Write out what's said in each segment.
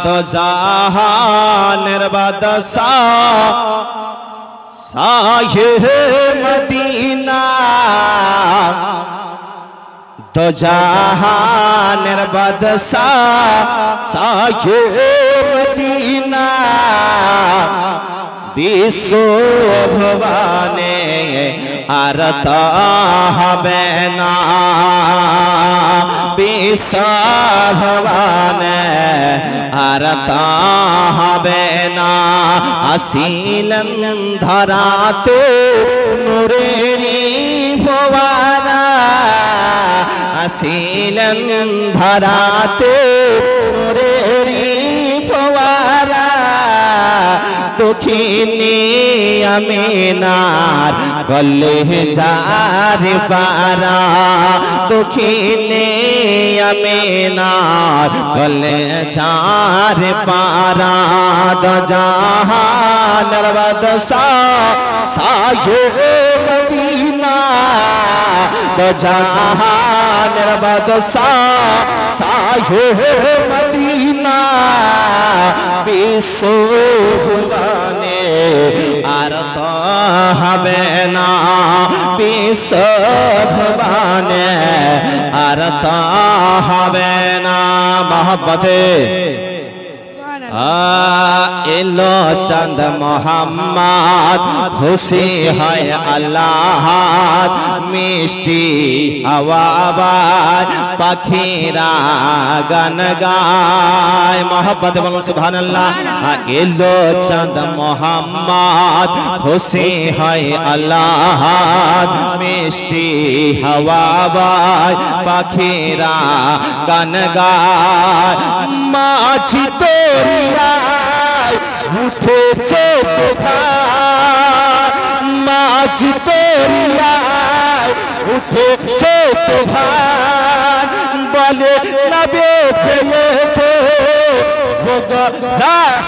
দো জাহানের বাদশাহ শাহে মদিনা দো জাহানের বাদশাহ শাহে মদিনা বিশ্ব ভুবনে আর তা হবে না বিশ্ব ভুবনে আর তা হবে না আসিলেন ধরাতে নূরেরি ফোয়ারা আসিলেন ধরাতে নূরেরি ফোয়ারা দুঃখিনী আমিনার কলেজার পারা দুঃখিনী আমিনার কলেজার পারা দো জাহানের বাদশাহ শাহে মদিনা দো জাহানের বাদশাহ শাহে মদিনা বিশ্ব ভুবনে আর তো হবে না বিশ্ব ভুবনে আর তো হবে না মোহব্বতে এলো চাঁদ মোহাম্মদ খুশি হয় আল্লাহ মিষ্টি হাওয়া পাখিরা গান গায় মোহব্বত বলুন সুবহানাল্লাহ এলো চাঁদ মোহাম্মদ খুশি হয় আল্লাহ মিষ্টি হাওয়া পাখিরা গান গায় মাঝি তোরিয়ায় উঠেছে তুফান মাঝি তোরিয়ায় উঠেছে তুফান বলে নবে পেয়েছে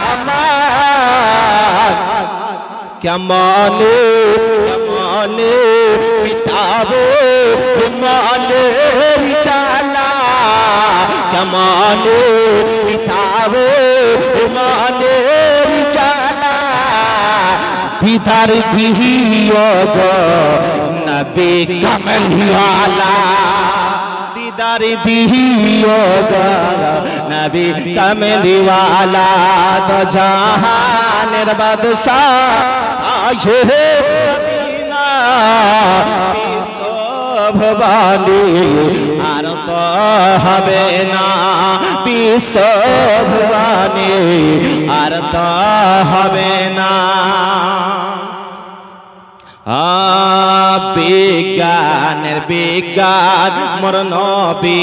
রহমান কেমনে কেমনে মিটাবো মালের চালা কেমনে মিটাবো মালের চালা দিদার দিহিও গো নবী কমলিওয়ালা দিদার দিহিও গো নবী কমলিওয়ালা দো জাহানের বাদশাহ শাহে মদিনা বিশ্ব ভুবনে আর তো হবে না বিশ্ব ভুবনে আর তো হবে না বিজ্ঞানের বিজ্ঞান মোর নবী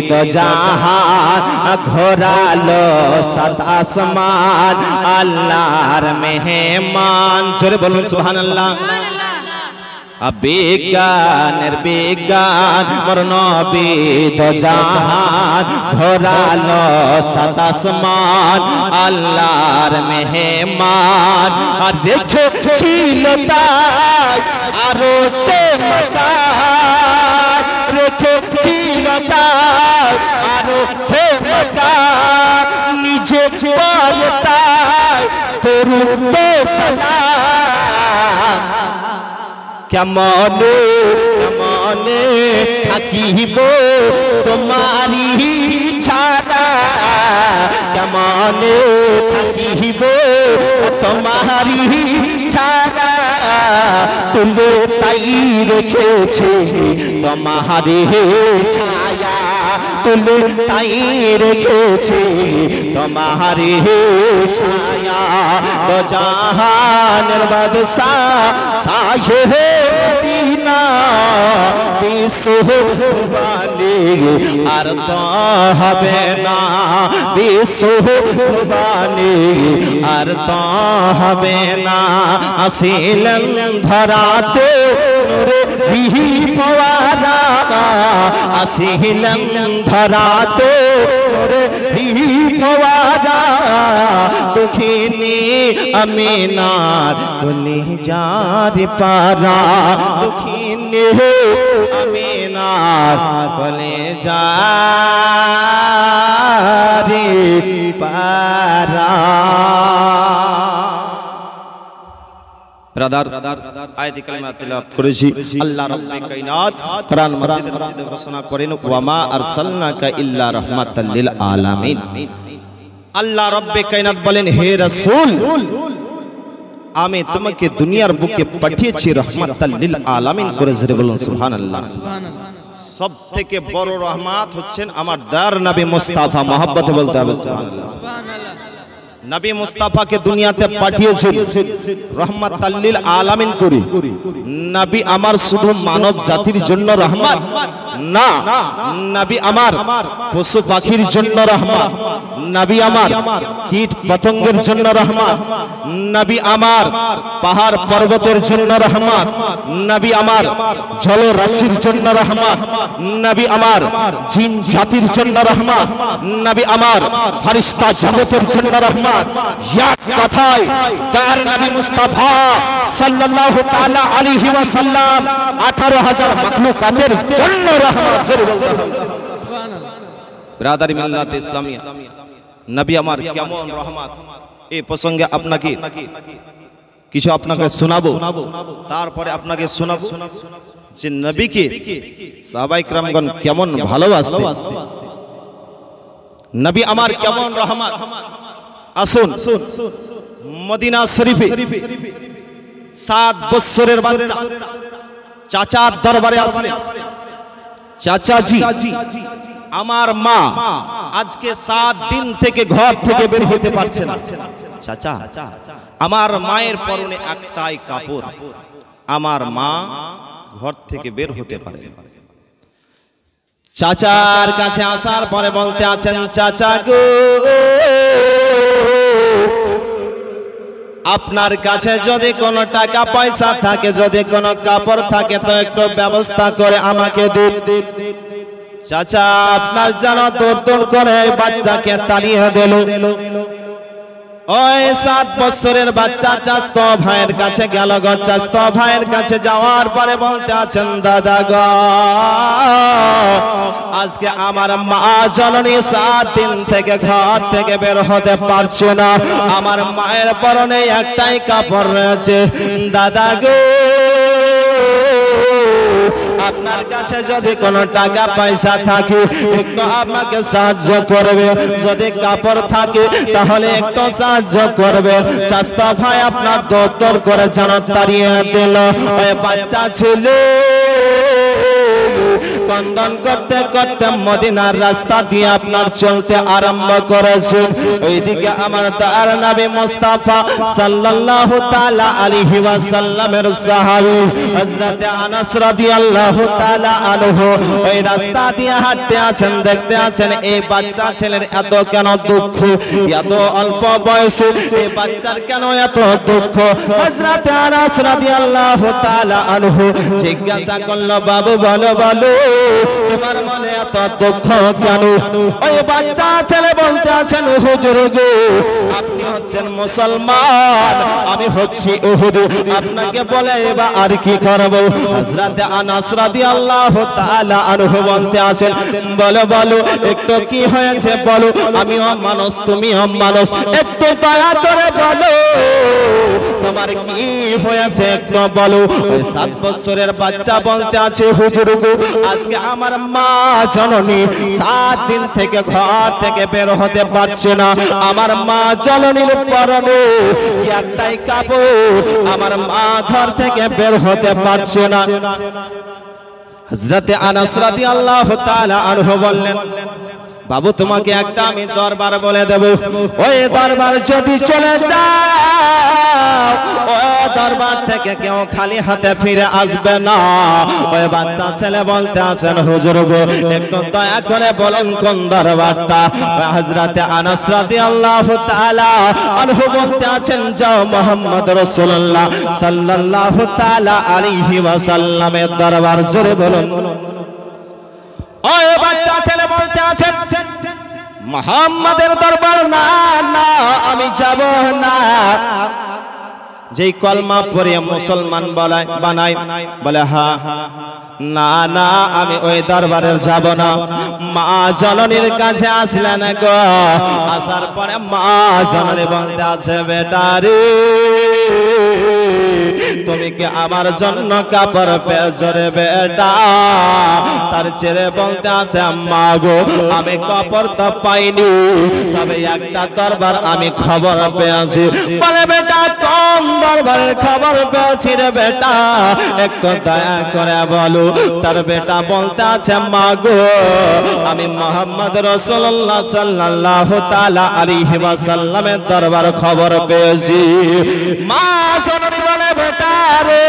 দো জাহান ঘোরালো সাত আসমান আল্লাহর মেহমান জোরে বলুন সুবহানাল্লাহ বিজ্ঞানের বিজ্ঞান মোর নবী দো জাহান ঘোরালো সাত আসমান আল্লাহর মেহমান আর দেখেছিল তাই আরো সে মকান রেখেছিল তাই আরো সে মকান নিজে বলতাই করুতে সালাম কেমনে কেমনে থাকিব তোমারি ছাড়া কেমনে থাকিব তোমারি ছাড়া তুলে তাই রেখেছে তোমারি ছায়া তুলে তাই রেখেছে তোমারি ছায়া দো জাহানের বাদশাহ শাহে মদিনা বিশ্ব ভুবনে আর তো হবে না বিশ্ব ভুবনে আর তো হবে না আসিলেন ধরাতে নূরেরি ফোয়ারা আসিলেন ধরাতে নূরেরি ফোয়ারা দুঃখিনী আমিনার কলিজার পারা দুঃখিনী দিনে আমিনার বলে যা রে পারা। ব্রাদার আয়াত কালিমা তেলাওয়াত করেছি। আল্লাহ রাব্বুল কায়নাত কোরআন মাজিদের মধ্যে ঘোষণা করেন ওয়া মা আরসালনাকা ইল্লা রাহমাতাল লিল আলামিন। আল্লাহ রাব্বুল কায়নাত বলেন হে রাসূল আমি তোমাকে দুনিয়ার বুকে পাঠিয়েছি রহমাতাল লিল আলামিন করে। জোরে বলুন সুবহানাল্লাহ। সবথেকে বড় রহমত হচ্ছেন আমার দয়ার নবী মুস্তাফা। মহব্বতে বলতে হবে সুবহানাল্লাহ। নবী মুস্তাফাকে দুনিয়াতে পাঠিয়েছেন রহমাতাল লিল আলামিন করে। নবী আমার শুধু মানব জাতির জন্য রহমত না, নবী আমার পশু পাখির জন্য রহমত, নবী আমার কীট পতঙ্গের জন্য রহমত, নবী আমার পাহাড় পর্বতের জন্য রহমত, নবী আমার জলরাশির জন্য রহমত, নবী আমার জিন জাতির জন্য রহমত, নবী আমার ফেরেশতা জগতের জন্য রহমত। এক কথায় তার নবী মুস্তাফা সাল্লাল্লাহু তাআলা আলাইহি ওয়াসাল্লাম 18000 মাখলুকাতের জন্য রহমত। সুবহানাল্লাহ। ব্রাদারি মিল্লাত ইসলামিয়া নবী আমার কেমন রহমত এই প্রসঙ্গে আপনাকে কিছু আপনাকে শোনাবো, তারপরে আপনাকে শোনাবো যে নবীকে সাহাবায়ে কেরামগণ কেমন ভালোবাসতেন, নবী আমার কেমন রহমত। আসুন মদিনা শরীফে 7 বছরের বাচ্চা চাচার দরবারে আসলেন। চাচাজি আমার মা আজকে 7 দিন থেকে ঘর থেকে বের হতে পারছে না। চাচা আমার মায়ের পরনে একটাই কাপড়, আমার মা ঘর থেকে বের হতে পারে। চাচার কাছে আসার পরে বলতে আছেন চাচা গো আপনার কাছে যদি কোনো টাকা পয়সা থাকে, যদি কোনো কাপড় থাকে তো একটু ব্যবস্থা করে আমাকে দিন। চাচা আপনার যেন দৌড় করে বাচ্চাকে তাড়িয়ে দিল। ওই 7 বছরের বাচ্চা চাচতো ভাইয়ের কাছে গেল গো। চাচতো ভাইয়ের কাছে যাওয়ার পরে বলতে আছেন দাদা গো আজকে আমার মা জননী 7 দিন থেকে ঘর থেকে বের হতে পারছে না, আমার মায়ের পরনে একটাই কাপড় রয়েছে। দাদা গো আপনার কাছে যদি কোনো টাকা পয়সা থাকে একটু আমাকে সাহায্য করবে, যদি কাপড় থাকে তাহলে একটু সাহায্য করবে। চাচা ভাই আপনার দৌড় করে যেন তাড়িয়ে দিল। ওই বাচ্চা ছিল কন্দন করতে করতে মদিনার রাস্তা দিয়ে আপনার চলতে আরম্ভ করেছেন। ওইদিকে আমার তার নবী মুস্তাফা সাল্লাল্লাহু তাআলা আলাইহি ওয়াসাল্লামের সাহাবী হযরত আনাস রাদিয়াল্লাহু তাআলা আনহু ওই রাস্তা দিয়ে হাঁটতে আছেন। দেখতে আছেন এই বাচ্চা ছেলের এত কেন দুঃখ, এত অল্প বয়সে এই বাচ্চার কেন এত দুঃখ। হযরত আনাস রাদিয়াল্লাহু তাআলা আনহু জিজ্ঞাসা করলো বাবু বলো বলো তোমার মনে এত দুঃখ কেন? ওই বাচ্চা ছেলে বলতে আছেন হুজুর গো আপনি হচ্ছেন মুসলমান, আমি হচ্ছি উহুদ, আপনাকে বলে এবার আর কি করব? হযরত আনাস রাদিয়াল্লাহু তাআলা আনহু বলতে আছেন বলো বলো একটু কি হয়েছে বলো, আমিও মানুষ তুমিও মানুষ, একটু দয়া করে বলো তোমার কি হয়েছে একটু বলো। ওই 7 বছরের বাচ্চা বলতে আছে হুজুর গো আজকে আমার মা জননী 7 দিন থেকে ঘর থেকে বের হতে পারছে না, আমার মা জননীর পরনে একটাই কাপড়, আমার মা ঘর থেকে বের হতে পারছে না। হযরত আনাস রাদিয়াল্লাহু তাআলা আনহু বললেন বাবু তোমাকে একটা আমি দরবার বলে দেব, ওই দরবার যদি চলে যাও ওই দরবার থেকে কেউ খালি হাতে ফিরে আসবে না। ওই বাচ্চা ছেলে বলতে আছেন হুজুর গো একটু দয়া করে বলেন কোন দরবারটা? হযরত আনাস রাদিয়াল্লাহু তাআলা আনহু বলতে আছেন যাও মুহাম্মদ রাসূলুল্লাহ সাল্লাল্লাহু তাআলা আলাইহি ওয়াসাল্লামের দরবার। জোরে বলুন। ওই বাচ্চা ছেলে বলতে আছেন মুহাম্মাদের দরবার না না আমি যাব না। যেই কলমা পড়ে মুসলমান বানায় বলে হ্যাঁ না না আমি ওই দরবারে যাব না। মা জননীর কাছে আসলেন গো, আসার পরে মা জননী বলতে আছে বেটারে তুমি কি আমার জন্য কাপড় পেয়েছো রে বেটা? তার ছেলে বলতে আছে মা গো আমি কাপড় তো পাইনি, তবে একটা দরবার আমি খবর পেয়েছি। বলে বেটা কোন দরবারের খবর পেয়েছি রে বেটা, একটু দয়া করে বলো। তার বেটা বলতে আছে মা গো আমি মুহাম্মদ রাসূলুল্লাহ সাল্লাল্লাহু তাআলা আলাইহি ওয়াসাল্লামের দরবার খবর পেয়েছি। মা জননী বলে বেটা রে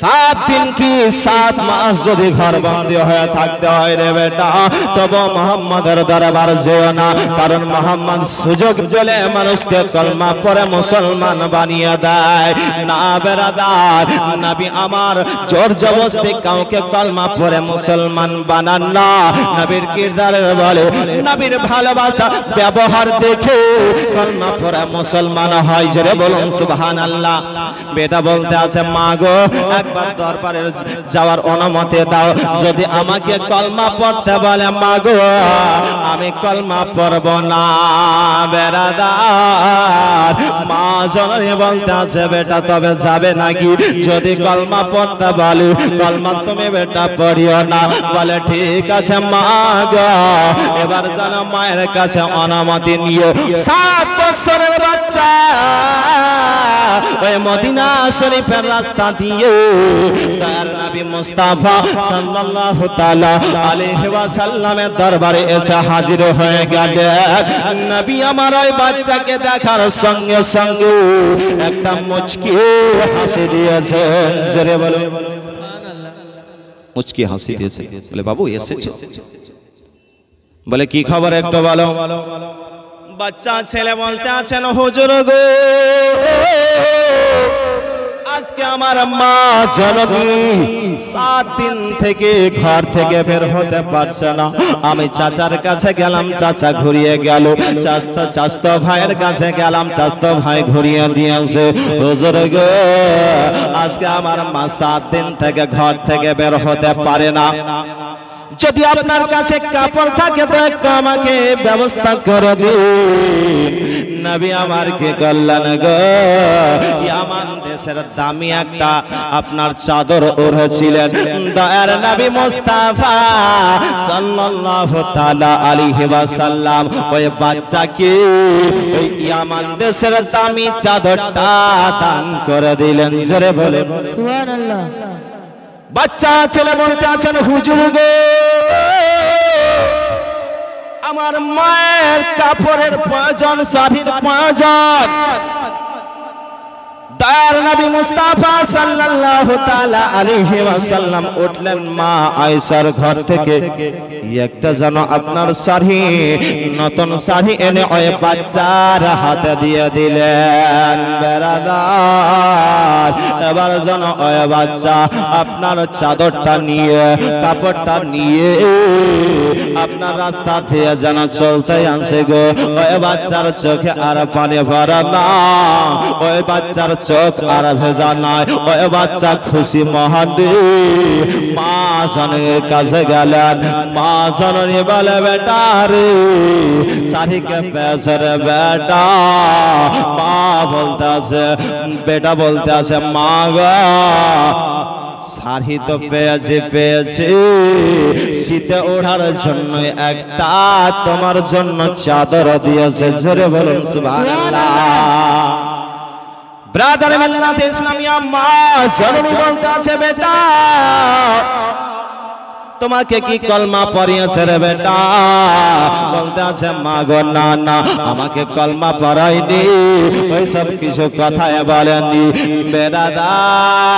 7 দিন কি 7 মাস যদি ঘর বন্দী হয়ে থাকতে হয় রে বেটা, তবে মুহাম্মাদের দরবার যেও না, কারণ মুহাম্মদ সুযোগ পেলে মানুষকে কলমা পড়ে মুসলমান বানিয়ে দেয়। না বেরাদার, নবী আমার জোর জবরদস্তি কাউকে কলমা পড়ে মুসলমান বানান না। নবীর কিরদারের বলে, নবীর ভালোবাসা ব্যবহার দেখে কলমা পড়ে মুসলমান হয়। জোরে বলুন সুবহানাল্লাহ। বেটা বলতে আছে মা গো একবার দরবারে যাওয়ার অনুমতি দাও, যদি আমাকে কলমা পড়তে বলে মা গো আমি কলমা পড়ব না। বেরাদার, মা জননী বলতে আছে বেটা তবে যাবে নাকি? যদি কলমা পড়তে বলে কলমা তুমি বেটা পড়িও না। বলে ঠিক আছে মা গো, এবার যেন মায়ের কাছে অনুমতি নিয়ে 7 বছরের বাচ্চা ওই মদিনা শরীফের রাস্তা দিয়ে দয়ার নবী মুস্তাফা সাল্লাল্লাহু তাআলা আলাইহি ওয়াসাল্লামের দরবারে এসে হাজির হয়ে গেলেন। নবী আমার ওই বাচ্চাকে দেখার সঙ্গে সঙ্গে একটা মুচকি হাসি দিয়েছেন। জোরে বলো সুবহানাল্লাহ। মুচকি হাসি দিয়েছে। বলে বাবু এসেছো? বলে কি খবর একটু বলো। বাচ্চা ছেলে বলতে আছেন হুজুর গো আজকে আমার মা জননী 7 দিন থেকে ঘর থেকে বের হতে পারছে না। আমি চাচার কাছে গেলাম, চাচা ঘুরিয়ে গেল। চাচতো ভাইয়ের কাছে গেলাম, চাচতো ভাই ঘুরিয়ে দিয়েছে। হুজুর গো আজকে আমার মা 7 দিন থেকে ঘর থেকে বের হতে পারে না। যদি আপনার কাছে কাপড় থাকে তো একটু আমাকে ব্যবস্থা করে দিন। নবী আমার কি করলেন গো, ইয়ামান দেশের দামি একটা আপনার চাদর ওড়েছিলেন। দয়ার নবী মুস্তাফা সাল্লাল্লাহু তাআলা আলাইহি ওয়াসাল্লাম ওই বাচ্চাকে ওই ইয়ামান দেশের দামি চাদরটা দান করে দিলেন। জোরে বলে সুবহানাল্লাহ। বাচ্চা ছেলে বলতে আছেন হুজুর গো আমার মায়ের কাপড়ের প্রয়োজন, শাড়ির প্রয়োজন। দয়ার নবী মুস্তাফা সাল্লাল্লাহু তাআলা আলাইহি ওয়াসাল্লাম উঠলেন মা আয়েশার ঘর থেকে একটা যেন আপনার শাড়ি, নতুন শাড়ি এনে ওই বাচ্চার হাতে দিয়ে দিলেন। বেরাদার, এবার যেন ওই বাচ্চা আপনার চাদরটা নিয়ে কাপড়টা নিয়ে আপনার রাস্তা দিয়ে যেন চলতে আসে গো। ওই বাচ্চার চোখে আর পানি ভরা না, ওই বাচ্চার চোখ আর ভেজা নাই। ওই বাচ্চা খুশি মহানে মা জননীর কাছে গেলেন। মা জননী বলে বেটা রে শাড়িকে পেয়েছে রে বেটা। মা বলতে আছে, বেটা বলতে আছে মা গো শাড়ি তো পেয়েছি, শীতে ওঠার জন্য একটা তোমার জন্য চাদর দিয়েছে। জোরে বলুন সুবহানাল্লাহ। ব্রাদার মিল্লাত ইসলামিয়া মা জননী বলতে আছে বেটা তোমাকে কি কলমা পড়িয়েছে রে বেটা? বলতে আছে মা গো না না আমাকে কলমা পড়ায়নি, ওই সব কিছু কথায় বলেননি। বেরাদার,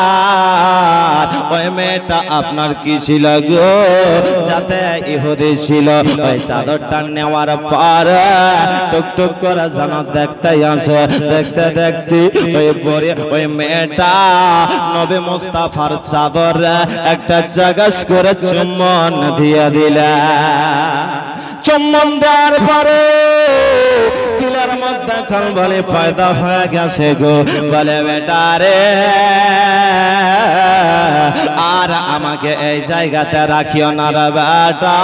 ওই মেয়েটা আপনার কি ছিল গো? যাতে ইহুদি ছিল। ওই চাদরটা নেওয়ার পর টুকটুক করে যেন দেখতে আসে। দেখতে দেখতে ওই মেয়েটা নবী মুস্তাফার চাদর একটা জাগাস করে চুম্বন দিয়ে দিলে। চুম্বন দেওয়ার পরে দিলের মধ্যে এখন বলে ফায়দা হয়ে গেছে গো। বলে বেটা রে আর আমাকে এই জায়গাতে রাখিও না রে বেটা,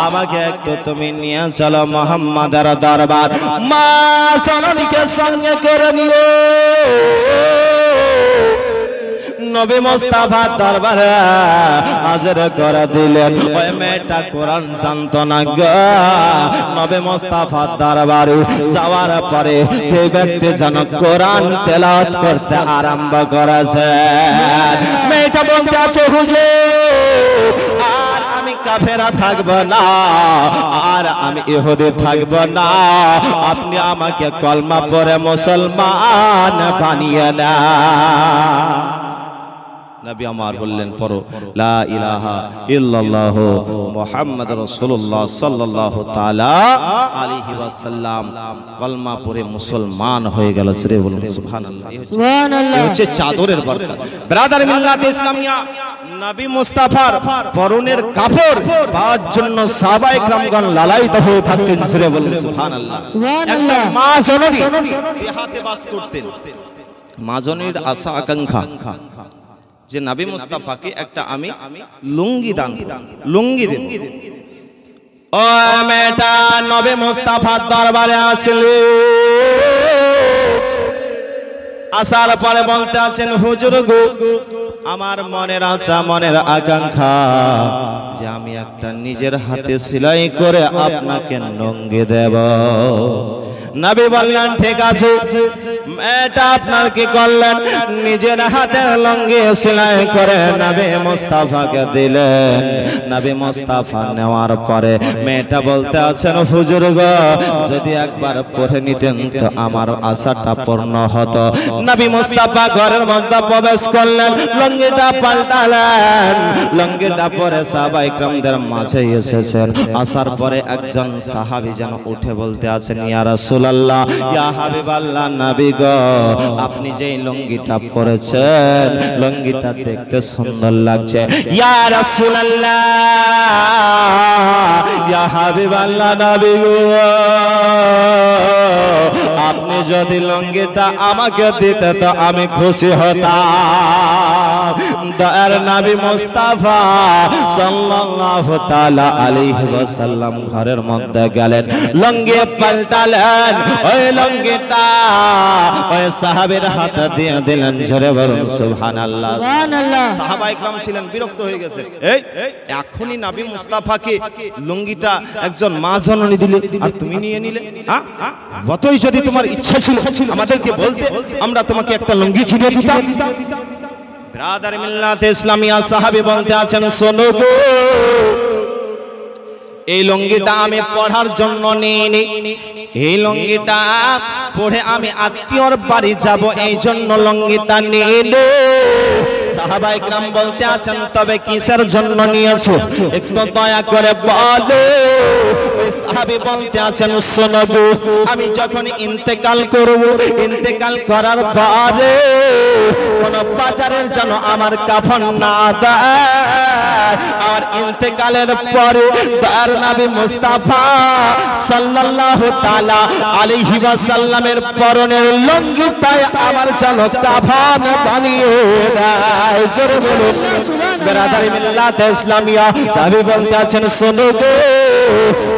আমাকে একটু তুমি নিয়ে চলো মুহাম্মাদের দরবার। মা জননীকে সঙ্গে করে নিও, নবী মুস্তাফার দরবারে হাজির করে দিলেন। ওই মেয়েটা কোরআন জানতো না গো। নবী মুস্তাফার দরবারে যাওয়ার পরে এই ব্যক্তি যেন কোরআন তেলাওয়াত করতে আরম্ভ করেছে। মেয়েটা বলতে আছে, হুজুর আর আমি কাফেরা থাকব না, আর আমি ইহুদি থাকব না, আপনি আমাকে কলমা পড়ে মুসলমান বানিয়ে না। নবী আমার বললেন, পড়ো লা ইলাহা ইল্লাল্লাহু মুহাম্মাদুর রাসূলুল্লাহ সাল্লাল্লাহু তাআলা আলাইহি ওয়াসাল্লাম। কলমা পড়ে মুসলমান হয়ে গেল। জোরে বলুন সুবহানাল্লাহ। সুবহানাল্লাহ। এই হচ্ছে চাদরের বরকত। ব্রাদার মিল্লাত ইসলামিয়া, নবী মুস্তাফার পরনের কাপড় পাওয়ার জন্য সাহাবায়ে কেরামগণ লালায়িত হয়ে থাকতেন। জোরে বলুন সুবহানাল্লাহ। সুবহানাল্লাহ। মা জননী দেহাতে বাস করতেন। মা জননীর আশা আকাঙ্ক্ষা যে নবী মুস্তাফাকে একটা আমি লুঙ্গি দান, লুঙ্গি দেব। ও মেয়েটা নবী মুস্তাফার দরবারে আসলে, আসার পরে বলতে আছেন, হুজুর গো আমার মনের আশা, মনের আকাঙ্ক্ষা যে আমি একটা নিজের হাতে সেলাই করে আপনাকে লুঙ্গি দেব। নবী বললেন, ঠিক আছে। এটা আপনার কি করলেন? নিজের হাতে লুঙ্গি সেলাই করে নবী মুস্তাফাকে দিলেন। নবী মুস্তাফা নেওয়ার পরে মেয়েটা বলতে আছেন, হুজুর গো যদি একবার পরে নিতেন তো আমার আশাটা পূর্ণ হতো। নবী মুস্তাফা ঘরের মধ্যে প্রবেশ করলেন, লুঙ্গিটা পাল্টালেন, লুঙ্গিটা পরে সাহাবায়ে কেরামদের মাঝে এসেছেন। আসার পরে একজন সাহাবী যেন উঠে বলতে আছেন, ইয়া রাসূলুল্লাহ, ইয়া হাবিবাল্লাহ, নবী গো আপনি যে লুঙ্গিটা পরেছেন লুঙ্গিটা দেখতে সুন্দর লাগছে। ইয়া রাসূলুল্লাহ, ইয়া হাবিবাল্লাহ, নবী গো আপনি যদি লুঙ্গিটা আমাকে দিতে তো আমি খুশি হতাম। দয়ার নবী মুস্তাফা সাল্লাল্লাহু তাআলা আলাইহি ওয়াসাল্লাম ঘরের মধ্যে গেলেন, লুঙ্গি পাল্টালেন, ওই লুঙ্গিটা ওই সাহাবীর হাতে দিয়ে দিলেন। জোরে বলুন সুবহানাল্লাহ। সুবহানাল্লাহ। সাহাবায়ে কেরাম ছিলেন বিরক্ত হয়ে গেছে, এই এখনই নবী মুস্তাফাকে লুঙ্গিটা একজন মা জননী দিলে আর তুমি নিয়ে নিলে, যতই যদি তোমার ইচ্ছা ছিল আমাদেরকে বলতে, আমরা তোমাকে একটা লুঙ্গি কিনে দিতাম। ব্রাদার মিল্লাত ইসলামিয়া সাহাবী বলতে আছেন, শোনো গো এই লুঙ্গিটা আমি পড়ার জন্য নিইনি, এই লুঙ্গিটা পরে আমি আত্মীয়র বাড়ি যাব, এই জন্য লুঙ্গিটা নিইনি। সাহাবায়ে কেরাম বলতে আছেন, তবে কিসের জন্য নিয়েছো একটু দয়া করে বলো। ওই সাহাবী বলতে আছেন, শোনো গো আমি যখন ইন্তেকাল করব, ইন্তেকাল করার পরে কোন বাজারের জন্য আমার কাফন না দেয়, আর ইন্তেকালের পরে তার নবী মুস্তাফা সাল্লাল্লাহু তাআলা আলাইহি ওয়াসাল্লামের পরনের লুঙ্গিটাই আমার যেন কাফন বানিয়ে দেয়। জোরে বলুন ব্রাদার মিল্লাত ইসলামিয়া। সাহাবী বলতে আছেন, শোনো গো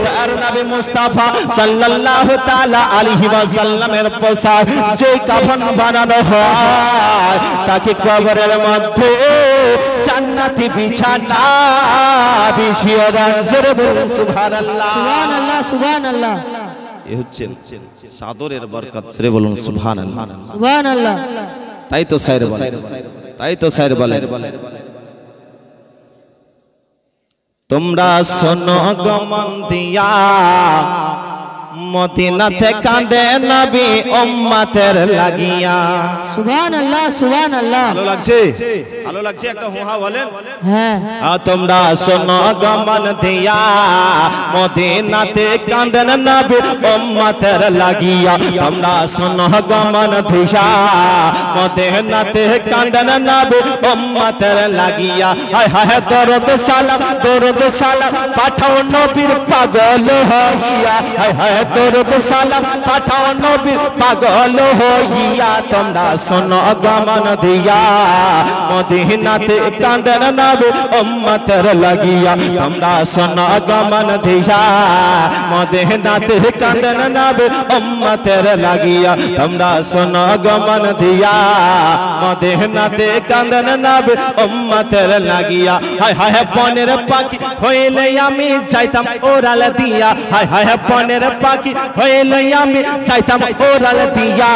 তার নবী মুস্তাফা সাল্লাল্লাহু তাআলা আলাইহি ওয়াসাল্লামের পোশাক যে কাফন বানানো হয় তাকে কবরের মধ্যে জান্নাতি বিছানা বিছিয়ে দেন। জোরে বলুন সুবহানাল্লাহ। সুবহানাল্লাহ। সুবহানাল্লাহ। এই হচ্ছে চাদরের বরকত। জোরে বলুন সুবহানাল্লাহ। সুবহানাল্লাহ। তাই তো শায়ের বলে, তাই তো শায়ের বলে, তোমরা শোনো গো মন দিয়া মদিনাতে কাঁদে নবী উম্মতের লাগিয়া। সুবহানাল্লাহ। সুবহানাল্লাহ। ভালো লাগছে? ভালো লাগছে? একটা হুহা বলেন। হ্যাঁ। তোমরা শোনো গো মন দিয়া মদিনাতে কাঁদেন নবী উম্মতের লাগিয়া। তোমরা শোনো গো মন দিয়া মদিনাতে কাঁদেন নবী উম্মতের লাগিয়া। হায় হায় দরুদ সালাম, দরুদ সালাম পাঠাও নবীর পাগল হইয়া। হায় হায় দরুদ সালাম পাঠাও নবীর পাগল হইয়া তোমরা শোনো গমন দিয়া মদিনাতে কাঁদেন নবী উম্মতের লাগিয়া তোমরা শোনো গমন দিয়া মদিনাতে কাঁদেন নবী উম্মতের লাগিয়া তোমরা শোনো গমন দিয়া মদিনাতে কাঁদেন নবী উম্মতের লাগিয়া হায় হায় বনের পাখি হইলে আমি চাইতাম ওরাল দিয়া হায় হায় বনের পাখি হইলে আমি চাইতাম ওরাল দিয়া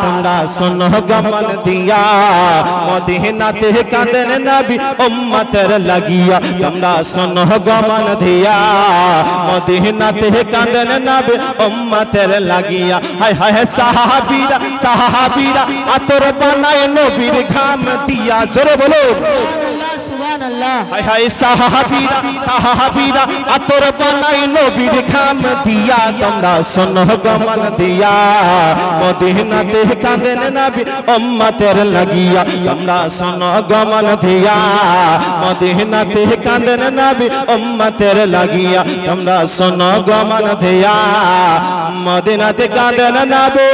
তোমরা শোনো গমন দিয়া মদিনাতে কাঁদেন নবী উম্মতের লাগিয়া তোমরা শোনো গমন দিয়া মদিনাতে কাঁদেন নবী উম্মতের লাগিয়া হায় হায় সাহাবীরা সাহাবীরা আতর বানায় নবীর ঘাম দিয়া জোরে বলো সুবহানাল্লাহ হায় হায় সাহাবীরা সাহাবীরা আতর বানায় নবীর ঘাম দিয়া তোমরা শোনো গমন দিয়া মদিনাতে কাঁদেন নবী উম্মতের লাগিয়া তোমরা শোনো গমন দিয়া মদিনাতে কাঁদেন নবী উম্মতের লাগিয়া তোমরা শোনো গমন দিয়া মদিনাতে কাঁদেন নবী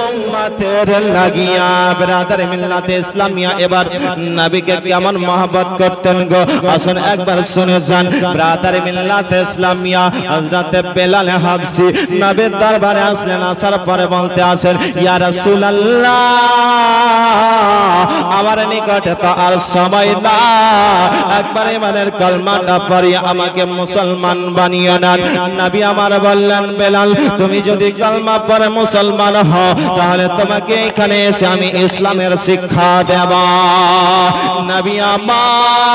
উম্মতের লাগিয়া ব্রাদার মিল্লাতে ইসলামিয়া এবার নবীকে কেমন মহব্বত করতেন গো আসুন একবার শুনে যান ব্রাদার মিল্লাতে ইসলামিয়া হযরত বেলাল হাবশী নবীর দরবারে আসলেন আসার পরে বলতে আছেন ইয়া রাসূলুল্লাহ আমার নিকটে তো আর সময় না একবার ইমানের কলমাটা পড়িয়ে আমাকে মুসলমান বানিয়ে নেন নবী আমার বললেন বেলাল তুমি যদি কলমা পড়ে মুসলমান হও তাহলে তোমাকে এখানে এসে আমি ইসলামের শিক্ষা দেব নবী আমার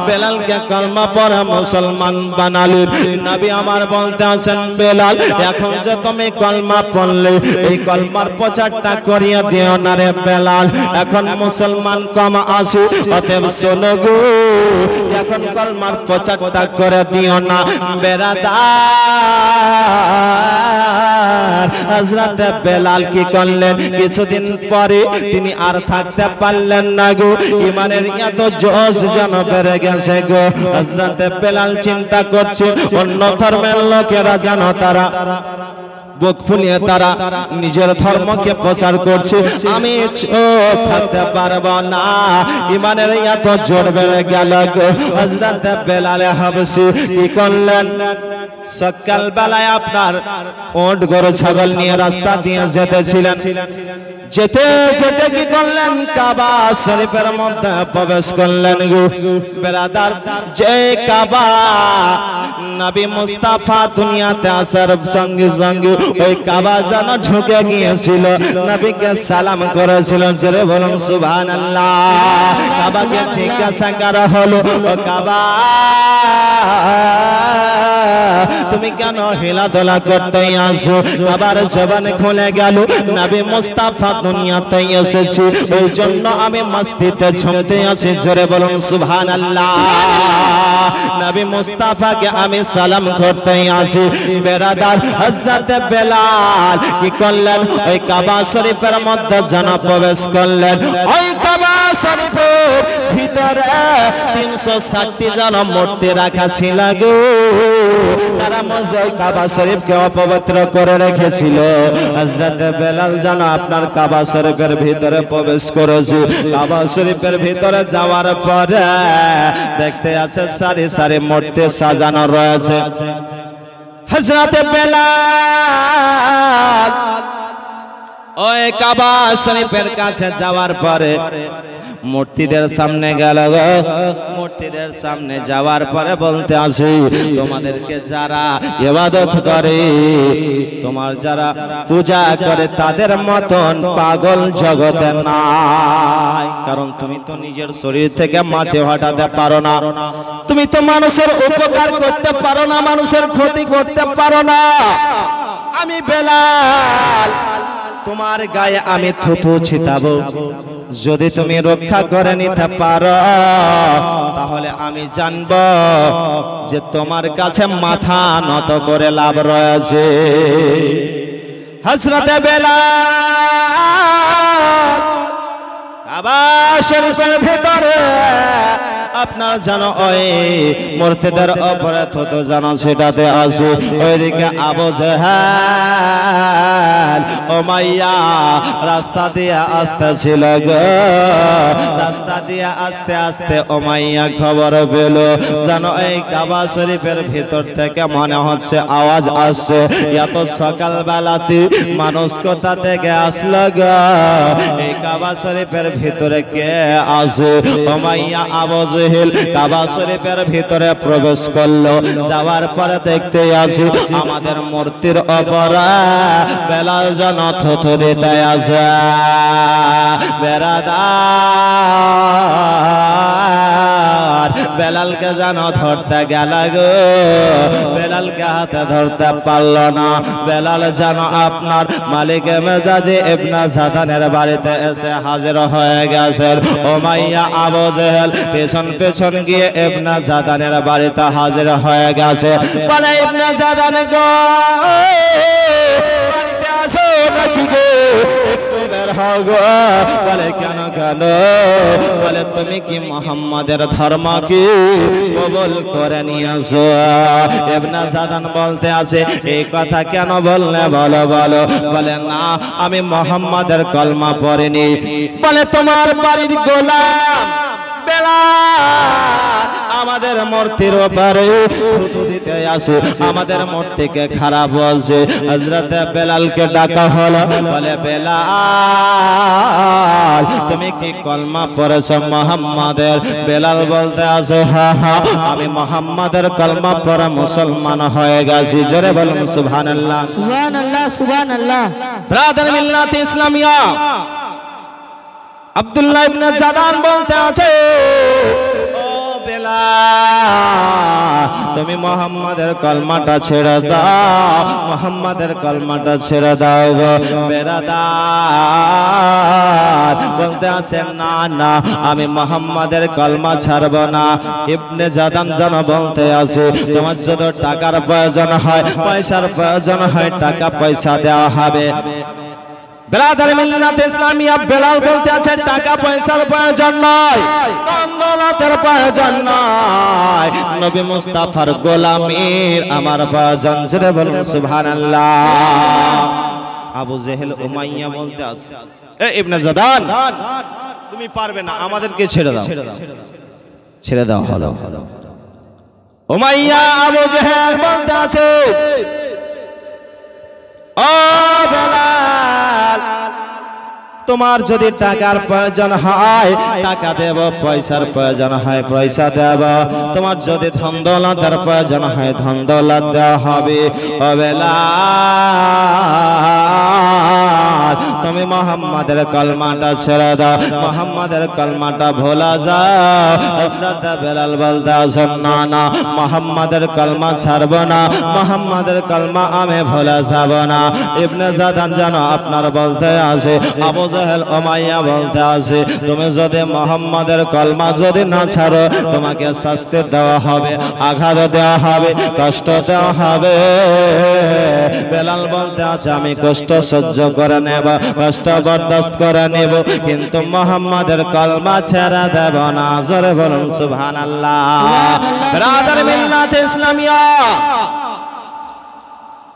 বেলালকে কলমা পড়ে মুসলমান বানালেন নবী আমার বলতে আছেন বেলাল এখন যে তুমি কলমা পড়লে এই কলমার প্রচারটা করিয়ে দিও না রে বেলাল এখন মুসলমান কম আছে অতএব শোনো গো এখন কলমার প্রচারটা করে দিও না বেরাদার হযরত বেলাল কি করলেন কিছুদিন পরে তিনি আর থাকতে পারলেন না গো ঈমানের এত জোশ যেন বেড়ে গেছে গো হযরত বেলাল চিন্তা করছে অন্য ধর্মের লোকেরা যেন তারা বুক ফুলিয়ে তারা নিজের ধর্মকে প্রচার করছে আমি চুপ থাকতে পারবো না ঈমানের এত জোর বেড়ে গেল গো হযরত বেলাল হাবশী কি করলেন সকাল বেলায় আপনার ওট গরু ছাগল নিয়ে রাস্তা দিয়ে যেতেছিলেন যেতে যেতে কি করলেন কাবা শরীফের মধ্যে প্রবেশ করলেন গো বেরাদার যে কাবা নবী মুস্তাফা দুনিয়াতে আসার সঙ্গে সঙ্গে ওই কাবা যেন ঢুকে গিয়েছিল নবীকে সালাম করেছিল জোরে বলুন সুবহানাল্লাহ কাবাকে জিজ্ঞাসা করা হলো ও কাবা তুমি কেন হেলাধুলা করতে আসো আবার জবান খুলে গেল নবী মুস্তাফা দুনিয়াতে এসেছে ওই জন্য আমি মসজিদে ঝুমতে আছি জোরে বলুন সুবহানাল্লাহ নবী মুস্তাফাকে আমি সালাম করতে আসি বেরাদার হযরত বেলাল কি করলেন ওই কাবা শরীফের মধ্যে যেন প্রবেশ করলেন ওই কাবা শরীফের ভিতরে 360টি জন মূর্তি রাখা ছিল গো তারা মসজিদ কাবা শরীফকে অপবিত্র করে রেখেছিল হযরত বেলাল যেন আপনার কাবা শরীফের ভিতরে প্রবেশ করেছে কাবা শরীফের ভিতরে যাওয়ার পরে দেখতে আছে সারি সারি মূর্তি সাজানো রয়েছে হযরত বেলাল ওই কাবা শরীফের কাছে যাওয়ার পরে মূর্তিদের সামনে গেল মূর্তিদের সামনে যাওয়ার পরে বলতে আসি তোমাদেরকে যারা ইবাদত করে তোমার যারা পূজা করে তাদের মতন পাগল জগতে নাই কারণ তুমি তো নিজের শরীর থেকে মাছে হটাতে পারো না তুমি তো মানুষের উপকার করতে পারো না মানুষের ক্ষতি করতে পারো না আমি বেলাল তোমার গায়ে আমি থুথু ছিটাবো যদি তুমি রক্ষা করে নিতে পারো তাহলে আমি জানবো যে তোমার কাছে মাথা নত করে লাভ রয়েছে হযরত বেলাল কাবা শরীফের ভিতরে আপনার জানো ওই মূর্তিদের উপরে থুতু জানো সেটাতে আছে ওইদিকে আবু জেহেল উমাইয়া রাস্তা দিয়ে আসতেছিল গো রাস্তা দিয়ে আস্তে আস্তে উমাইয়া খবর পেল জানো এই কাবা শরীফের ভিতর থেকে মনে হচ্ছে আওয়াজ আসছে এত সকাল বেলাতে মানুষ কোথা থেকে আসলো গো এই কাবা শরীফের ভিতরে কে আছে উমাইয়া আবু জেহেল কাবা শরীফের ভিতরে প্রবেশ করলো যাওয়ার পরে দেখতে আসি আমাদের মূর্তির উপরে বেলাল যেন থুতু দিতে আছে বেরাদার বেলালকে যেন ধরতে গেল গো বেলালকে হাতে ধরতে পারল না বেলাল যেন আপনার মালিক মেজাজে ইবনে জাদানের বাড়িতে এসে হাজির হয়ে গেছেন উমাইয়া আবু জেহেল পেছন পেছন গিয়ে ইবনে জাদানের বাড়িতে হাজির হয়ে গেছে বলে ইবনে জাদান গো বাড়িতে আসো নাকি গো একটু বের হও গো বলে কেন কেন বলে তুমি কি মুহাম্মাদের ধর্ম কি কবুল করে নিয়েছো ইবনে জাদান বলতে আছে এই কথা কেন বললে বলো বলো বলে না আমি মুহাম্মাদের কলমা পড়িনি বলে তোমার বাড়ির গোলাম বেলাল আমাদের মূর্তির উপরে থুতু দিতে আসে আমাদের মূর্তিকে খারাপ বলছে হযরত বেলালকে ডাকা হলো বলে বেলাল তুমি কি কলমা পড়েছো মুহাম্মাদের বেলাল বলতে আছে হ্যাঁ হ্যাঁ আমি মুহাম্মাদের কলমা পড়ে মুসলমান হয়ে গেছি জোরে বলুন সুবহানাল্লাহ সুবহানাল্লাহ সুবহানাল্লাহ ব্রাদার মিল্লাত ইসলামিয়া আব্দুল্লাহ ইবনে জাদান বলতে আছে ও বেলাল তুমি মুহাম্মাদের কলমাটা ছেড়ে দাও মুহাম্মাদের কলমাটা ছেড়ে দাও গো বেরাদার বলতে আছে না না আমি মুহাম্মাদের কলমা ছাড়ব না ইবনে জাদান যেন বলতে আছে তোমার যত টাকার প্রয়োজন হয় পয়সার প্রয়োজন হয় টাকা পয়সা দেওয়া হবে ব্রাদার মিল্লাত ইসলামিয়া বেলাল বলতে আছে টাকা পয়সার প্রয়োজন নয় দৌলতের প্রয়োজন নয় নবী মুস্তাফার গোলামীর আমার প্রয়োজন জোরে বলুন সুবহানাল্লাহ আবু জেহেল উমাইয়া বলতে আছে এ ইবনে জাদান তুমি পারবে না আমাদেরকে ছেড়ে দাও ছেড়ে দাও হলো উমাইয়া আবু জেহেল বলতে আছে ও বেলাল তোমার যদি টাকার প্রয়োজন হয় টাকা দেব পয়সার প্রয়োজন হয় পয়সা দেব তোমার যদি ধন দৌলতের প্রয়োজন হয় ধন দৌলত দেওয়া হবে ও বেলাল তুমি মুহাম্মাদের কলমাটা ছেড়ে দাও মুহাম্মাদের কলমাটা ভোলা যাও হযরত বেলাল বলতে আছেন না না মুহাম্মাদের কলমা ছাড়ব না মুহাম্মাদের কলমা আমি ভোলা যাব না ইবনে জাদান জানো আপনার বলতে আছে আবু জেহেল উমাইয়া বলতে আছে তুমি যদি মুহাম্মাদের কলমা যদি না ছাড়ো তোমাকে শাস্তি দেওয়া হবে আঘাত দেওয়া হবে কষ্ট দেওয়া হবে বেলাল বলতে আছে আমি কষ্ট সহ্য করে নেব কষ্ট বরদাস্ত করে নেব কিন্তু মুহাম্মাদের কলমা ছেড়ে দেব না জোরে বলুন সুবহানাল্লাহ ব্রাদার মিল্লাত ইসলামিয়া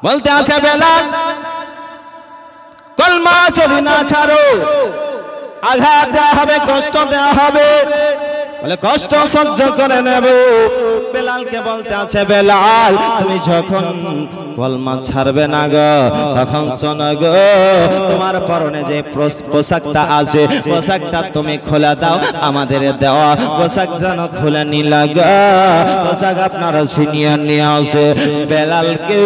বলতে আছে বেলাল কলমা যদি না ছাড়ো আঘাত দেওয়া হবে কষ্ট দেওয়া হবে বলে কষ্ট সহ্য করে নেব বেলালকে বলতে আছে বেলাল তুমি যখন কলমা ছাড়বে না গো তখন শোনো গো তোমার পরনে যে পোশাকটা আছে পোশাকটা তুমি খুলে দাও আমাদের দেওয়া পোশাক যেন খুলে নিলা গো পোশাক আপনার সিনিয়র নিয়ে আসে বেলালকে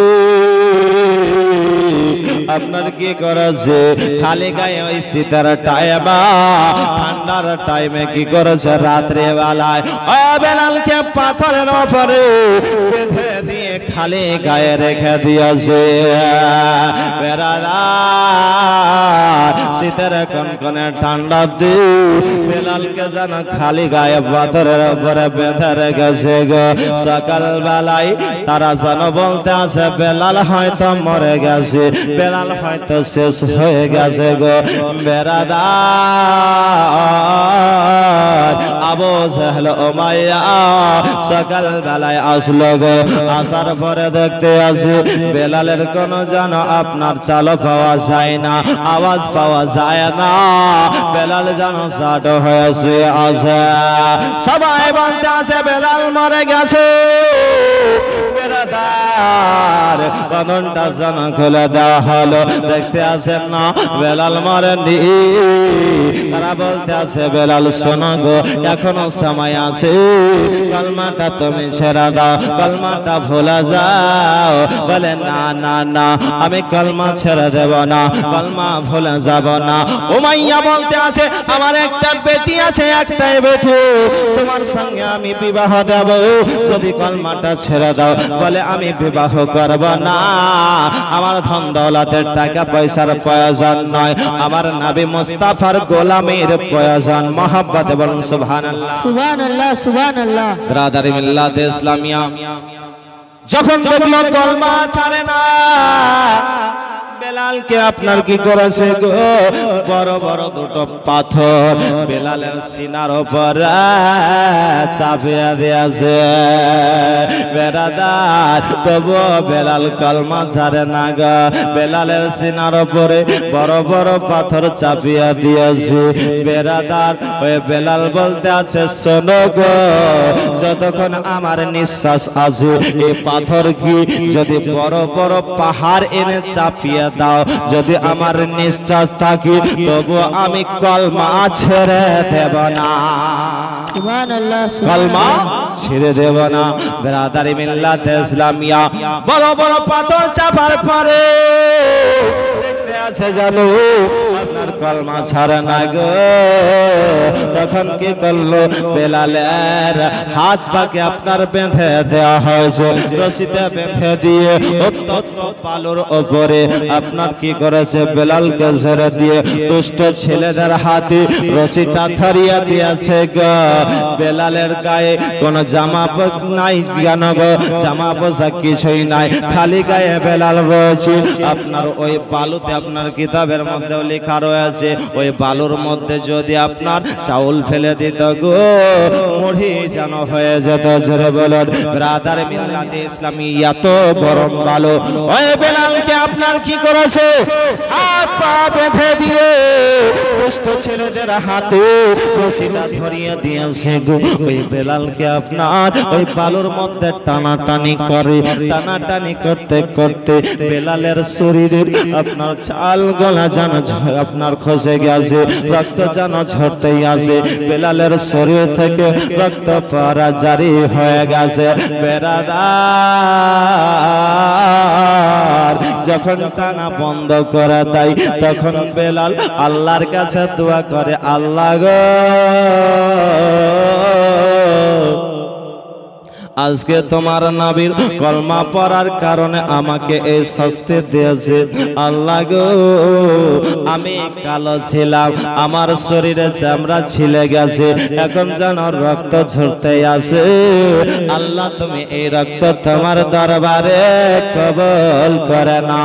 আপনার কি করেছে খালি গায়ে ওই শীতের টাইমে ঠান্ডার টাইমে কি করেছে রাত্রে বেলায় ও বেলালকে পাথরের উপরে বেঁধে দিয়ে নিয়ে খালি গায়ে রেখে দিয়েছে বেরাদার শীতের কনকনে ঠান্ডা দিয়ে বেলালকে যেন খালি গায়ে পাথরের উপরে বেঁধে রেখেছে গো সকাল বেলায় তারা যেন বলতে আছে বেলাল হয়তো মরে গেছে বেলাল হয়তো শেষ হয়ে গেছে গো বেরাদার আবু জাহল উমাইয়া সকাল বেলায় আসলো গো আসার পরে দেখতে আসি বেলালের কোনো যেন আপনার চালও পাওয়া যায় না আওয়াজ পাওয়া যায় না বেলাল যেন ষাট হয়েছে আছে সবাই বলতে আছে বেলাল মরে গেছে বেরাদার বাঁধনটা যেন খুলে দেওয়া হলো দেখতে আসেন না বেলাল মরেনি তারা বলতে আছে বেলাল শোনো গো এখনো সময় আছে কলমাটা তুমি ছেড়ে দাও কলমাটা ভুলে যাও বলে না না না আমি কলমা ছেড়ে দেব না কলমা ভুলে যাব না উমাইয়া বলতে আছে আমার একটা বেটি আছে একটাই বেটি তোমার সঙ্গে আমি বিবাহ দেব যদি কলমাটা ছেড়ে দাও বলে আমি বিবাহ করব না আমার ধন দৌলতের টাকা পয়সার প্রয়োজন নয় আমার নবী মুস্তাফার গোলামীর প্রয়োজন মহব্বত বলুন সুবহানাল্লাহ সুবহানাল্লাহ সুবহানাল্লাহ ব্রাদারি মিল্লাত ইসলামিয়া যখন দেখলো কলমা ছাড়ে না বেলালকে আপনার কি করেছে গো বড় বড় দুটো পাথর বেলালের সিনার উপর চাপিয়ে দিয়েছে বেরাদার তবু বেলাল কলমা ছাড়ে না গো বেলালের সিনার উপরে বড় বড় পাথর চাপিয়ে দিয়েছে বেরাদার ওই বেলাল বলতে আছে শোনো গো যতক্ষণ আমার নিঃশ্বাস আছে এই পাথর কি যদি বড় বড় পাহাড় এনে চাপিয়ে দাও যদি আমার নিঃশ্বাস থাকে তবু আমি কলমা ছেড়ে দেব না সুবহানাল্লাহ কলমা ছেড়ে দেব না ব্রাদারি মিল্লাত ইসলামিয়া বড় বড় পাথর চাপার পরে দেখতে আছে জানো আপনার কলমা ছাড়ে না গো তখন কি করলো বেলালের হাত পাকে আপনার বেঁধে দেওয়া হয়েছে রশিতে বেঁধে দিয়ে অত্যন্ত পালুর উপরে আপনার কি করেছে বেলালকে ছেড়ে দিয়ে দুষ্ট ছেলেদের হাতে রশিটা ধরিয়ে দিয়েছে গো বেলালের গায়ে কোন জামা নাই কেন গো জামা পোশাক কিছুই নাই খালি গায়ে বেলাল রয়েছে আপনার ওই বালুতে আপনার কিতাবের মধ্যেও লেখা রয়েছে ওই বালুর মধ্যে যদি আপনার চাউল ফেলে দিত গো মুড়ি যেন হয়ে যেত জোরে বলুন ব্রাদার মিল্লাতে ইসলামী এত গরম বালু ওই বেলালকে আপনার কি করেছে হাত পা বেঁধে দিয়ে দুষ্ট ছেলেদের হাতে রশিটা ধরিয়ে দিয়েছে গো ওই বেলালকে আপনার ওই বালুর মধ্যে টানাটানি করে টানাটানি করতে করতে বেলালের শরীরের আপনার চাল গলা যেন আপনার খসে গেছে রক্ত যেন ঝরতেই আছে বেলালের শরীর থেকে রক্ত পড়া জারি হয়ে গেছে বেরাদার যখন টানা বন্ধ করে দেয় তখন বেলাল আল্লাহর কাছে দোয়া করে আল্লাহ গো আজকে তোমার নবীর কলমা পড়ার কারণে আমাকে এই শাস্তি দিয়েছে আল্লাহ গো আমি কালো ছিলাম আমার শরীরে চামড়া ছিলে গেছে এখন যেন রক্ত ঝরতে আছে আল্লাহ তুমি এই রক্ত তোমার দরবারে কবুল করে না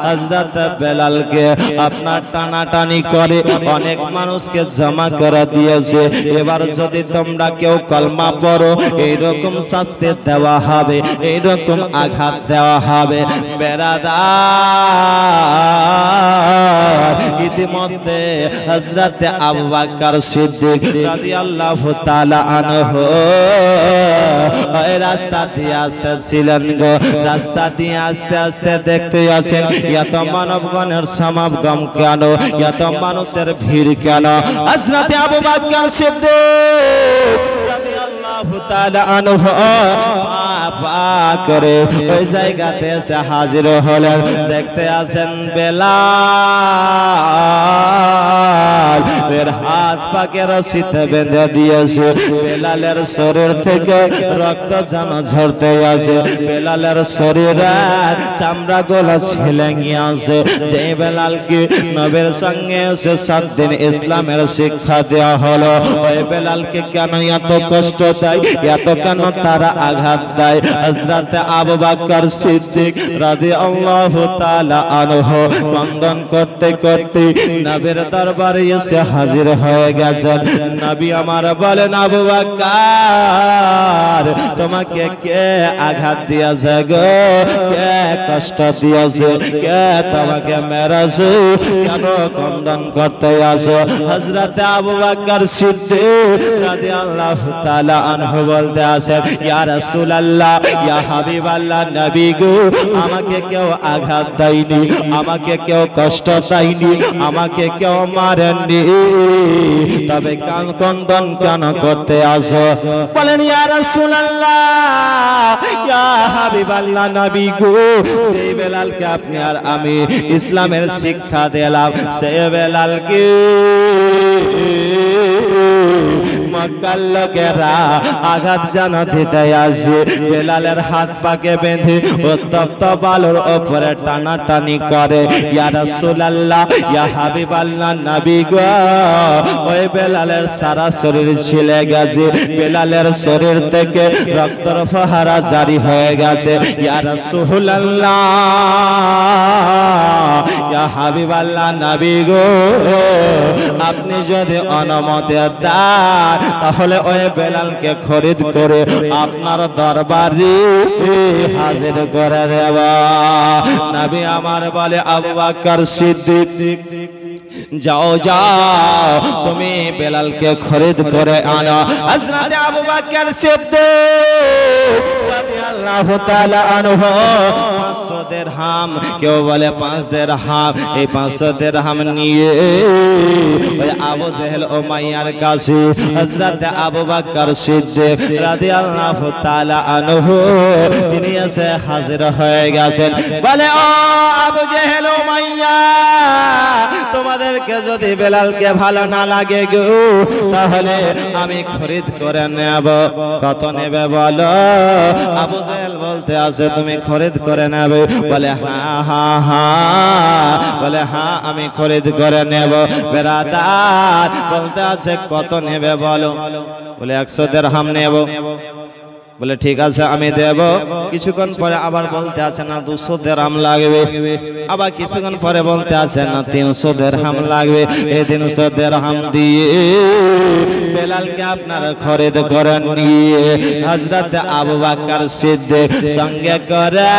হযরত বেলালকে আপনার টানাটানি করে অনেক মানুষকে জমা করে দিয়েছে এবার যদি তোমরা কেউ কলমা পড়ো এইরকম শাস্তি দেওয়া হবে এইরকম আঘাত দেওয়া হবে বেরাদার ইতিমধ্যে হযরত আবু বকর সিদ্দিক রাদিয়াল্লাহু তাআলা আনহু ওই রাস্তা দিয়ে আসতেছিলেন গো রাস্তা দিয়ে আস্তে আস্তে দেখতে আছেন এত মানবগণের সমাগম কেন এত মানুষের ভিড় কেন হযরত আবু বকর সিদ্দিক রাদিয়াল্লাহু তাআলা আনহু করে ওই জায়গাতে এসে হাজির হলেন দেখতে আছেন বেলাল বেলাল এর হাত পাকে রশিতে বেঁধে দিয়েছে বেলালের শরীর থেকে রক্ত যেন ঝরতে আছে বেলালের শরীরে চামড়া গোলা ছেলে গিয়ে আছে যে বেলালকে নবীর সঙ্গে এসে 7 দিন ইসলামের শিক্ষা দেওয়া হলো ওই বেলালকে কেন এত কষ্ট দেয় এত কেন তারা আঘাত দেয় হযরত আবু বকর সিদ্দিক রাদিয়াল্লাহু তাআলা আনহু বন্দন করতে করতে নবীর দরবারে এসে হাজির হয়ে গেছেন নবী আমার বলেন আবু বকর তোমাকে কে আঘাত দিয়েছে গো কে কষ্ট দিয়েছে কে তোমাকে মেরেছে কেন বন্দন করতে আসো হযরত আবু বকর সিদ্দিক রাদিয়াল্লাহু তাআলা আনহু বলতে আছেন ইয়া রাসূলুল্লাহ ইয়া হাবিবাল্লাহ নবী গো আমাকে কেউ আঘাত দেয়নি আমাকে কেউ কষ্ট দেয়নি আমাকে কেউ মারেননি তবে কন্দন কেন করতে আসো বলেন ইয়া রাসূলুল্লাহ ইয়া হাবিবাল্লাহ নবী গো যে বেলালকে আপনি আর আমি ইসলামের শিক্ষা দিলাম সে বেলালকে মক্কার লোকেরা আঘাত জানা দিতে আসে বেলালের হাত পাকে বেঁধে উত্তপ্ত বালুর উপরে টানাটানি করে ইয়া রাসূলুল্লাহ ইয়া হাবিবাল্লাহ নবী গো ওই বেলালের সারা শরীর ছিলে গেছে বেলালের শরীর থেকে রক্তের ফোয়ারা জারি হয়ে গেছে ইয়া রাসূলুল্লাহ ইয়া হাবিবাল্লাহ নবী গো আপনি যদি অনুমতি দেন তাহলে ওই বেলালকে খরিদ করে আপনার দরবারে হাজির করে দেব নবী আমার বলে আবু বকর সিদ্দিক যাও যাও তুমি বেলালকে খরিদ করে আনো হযরত আবু বকর সিদ্দিক রাদিয়াল্লাহু তাআলা আনহু 500 দিরহাম কেউ বলে 5 দিরহাম এই 500 দিরহাম নিয়ে ওই আবু জেহেল উমাইয়ার কাছে হযরত আবু বকর সিদ্দিক রাদিয়াল্লাহু তাআলা আনহু তিনি এসে হাজির হয়ে গেছেন বলে ও আবু জেহেল উমাইয়া তোমাদেরকে যদি বেলালকে ভালো না লাগে গো তাহলে আমি খরিদ করে নেব কত নেবে বলো আবু জেহেল বলতে আছে তুমি খরিদ করে নেবে বলে হ্যাঁ হ্যাঁ হ্যাঁ বলে হ্যাঁ আমি খরিদ করে নেব বেরাদার বলতে আছে কত নেবে বলো বলে 100 দিরহাম নেব বলে ঠিক আছে আমি দেব কিছুক্ষণ পরে আবার বলতে আছে না 200 দিরহাম লাগবে আবার কিছুক্ষণ পরে বলতে আছে না 300 দিরহাম লাগবে এই 300 দিরহাম দিয়ে বেলালকে আপনার খরিদ করে নিয়ে হযরত আবু বকর সিদ্দিক সঙ্গে করে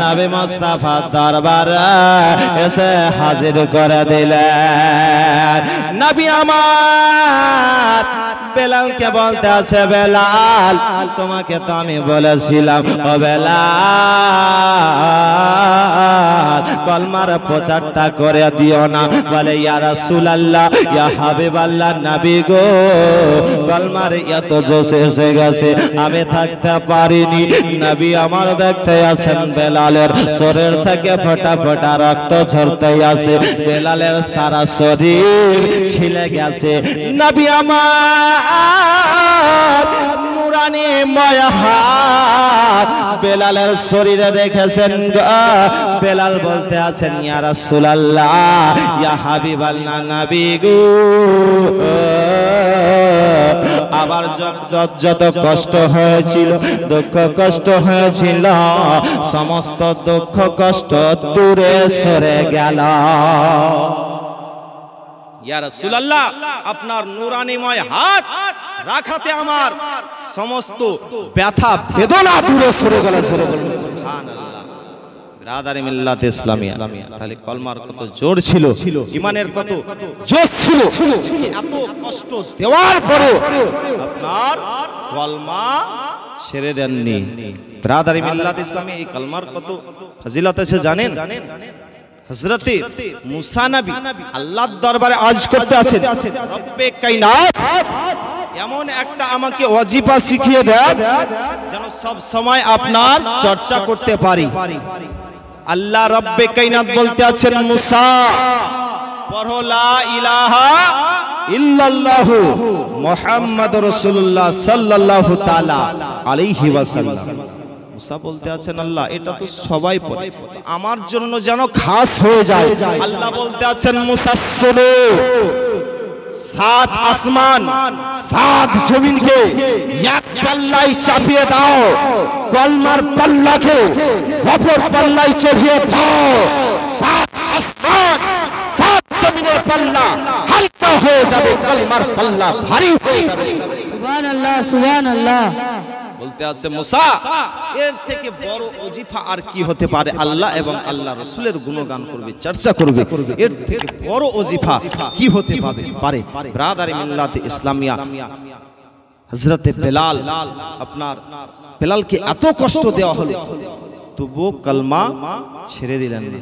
নবী মুস্তাফা দরবারে এসে হাজির করে দিলেন নবী আমার বেলালকে বলতে আছে বেলাল তোমাকে তো আমি বলেছিলাম ও বেলাল কলমার প্রচারটা করে দিও না বলে ইয়া রাসূলুল্লাহ ইয়া হাবিবাল্লাহ নবী গো কলমার এত জোশ এসে গেছে আমি থাকতে পারিনি নবী আমার দেখতে আছেন বেলালের শরীর থেকে ফোঁটা ফোঁটা রক্ত ঝরতে আছে বেলালের সারা শরীর ছিলে গেছে নবী আমার নুরানি ময় হাত বেলালের শরীরে রেখেছেন বেলাল বলতে আছেন ইয়া রাসূলুল্লাহ ইয়া হাবিবাল্লাহ নবী গো আবার যত কষ্ট হয়েছিল দুঃখ কষ্ট হয়েছিল সমস্ত দুঃখ কষ্ট দূরে সরে গেল ইয়া রাসূলুল্লাহ আপনার নুরানিময় হাত রাখাতে আমার সমস্ত ব্যথা বেদনা দূরে সরে গেল সুবহানাল্লাহ বিরাদারি মিল্লাত ইসলামিয়া তাহলে কলমার কত জোর ছিল ঈমানের কত জোশ ছিল এত কষ্ট দেওয়ার পরে আপনার কলমা ছেড়ে দেননি বিরাদারি মিল্লাত ইসলামিয়া এই কলমার কত ফজিলত আছে জানেন হযরতে মুসা নবী আল্লাহর দরবারে আরজ করতে আছেন রব্বে কায়নাত এমন একটা আমাকে ওয়াজিফা শিখিয়ে দেন যেন সব সময় আপনার চর্চা করতে পারি আল্লাহ রব্বে কায়নাত বলতে আছেন মুসা পড়ো লা ইলাহা ইল্লাল্লাহু মুহাম্মাদুর রাসূলুল্লাহ সাল্লাল্লাহু তাআলা আলাইহি ওয়াসাল্লাম। মুসা বলতে আছেন আল্লাহ এটা তো সবাই পড়ে, আমার জন্য যেন খাস হয়ে যায়। আল্লাহ বলতে আছেন মুসা শোনো, সাত আসমান সাত জমিনকে এক পাল্লায় চাপিয়ে দাও, কলমার পাল্লাকে অপর পাল্লায় চড়িয়ে দাও, সাত আসমান সাত জমিনের পাল্লা হালকা হয়ে যাবে, কলমার পাল্লা ভারী হয়ে যাবে। সুবহানাল্লাহ সুবহানাল্লাহ। বলতে আছে মুসা এর থেকে বড় ওজিফা আর কি হতে পারে? আল্লাহ এবং আল্লাহ রাসূলের গুণগান করবে, চর্চা করবে, এর থেকে বড় ওজিফা কি হতে পারে? ব্রাদার মিল্লাতে ইসলামিয়া হযরতে বেলাল, আপনার বেলালকে এত কষ্ট দেওয়া হলো তবুও কলমা ছেড়ে দিলেন না।